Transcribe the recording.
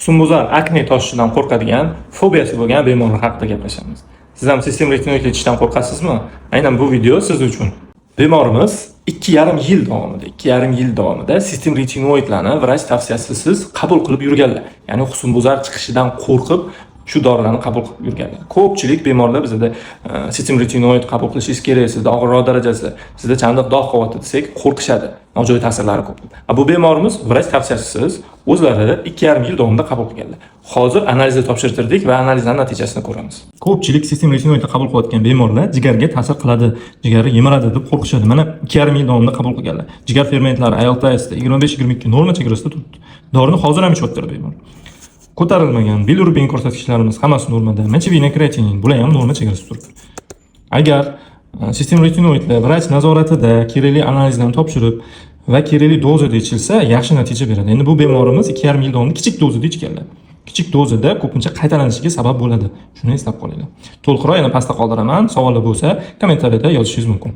husnbuzar akne toshishidan qo'rqadigan, fobiyasi bo'lgan bemorlar haqida gaplashamiz. Siz ham sistem retinoid ichishdan qo'rqasizmi? Aynan bu video siz uchun. Bemorimiz 2,5 yil davomida sistem retinoidlarni vrach tavsiyasisiz qabul qilib yurganlar. Ya'ni husnbuzar chiqishidan qo'rqib shu dorilarni qabul qilib yurganlar. Ko'pchilik bemorlar bizda sistem retinoid qabul qilishingiz kerak, sizda og'riq darajasi, sizda chandiq dog' qilyapti desak, qo'rqishadi. Nojo'ya ta'sirlari ko'p. Bu bemorimiz vrach tavsiyasisiz o'zlari 2,5 yil davomida qabul qilganlar. Hozir analizda topshirtirdik va analizlar natijasini ko'ramiz. Ko'pchilik sistem retinoidni qabul qilayotgan bemorlar jigarga ta'sir qiladi, jigari yemiradi deb qo'rqishadi. Mana 2,5 yil davomida qabul qilganlar. Jigar fermentlari ALTSda 25-22 norma chegarasida turibdi. Dorini hozir ham ichib o'tiradi bemor. Ko'tarilmagan bilirubin ko'rsatkichlarimiz hammasi normada. Mochevina kreatinin bular ham norma chegarasida turibdi. Agar sistem retinoidlar vrach nazoratida kerakli analizlarni topshirib va kerakli dozada ichilsa, yaxshi natija beradi. Endi bu bemorimiz 2,5 yil davomida kichik dozada ichganlar. Kichik dozada ko'pincha qaytalanishiga sabab bo'ladi. Shuni eslab qolinglar. To'liqroq yana pastda qoldiraman. Savollar bo'lsa, kommentariyada yozishingiz mumkin.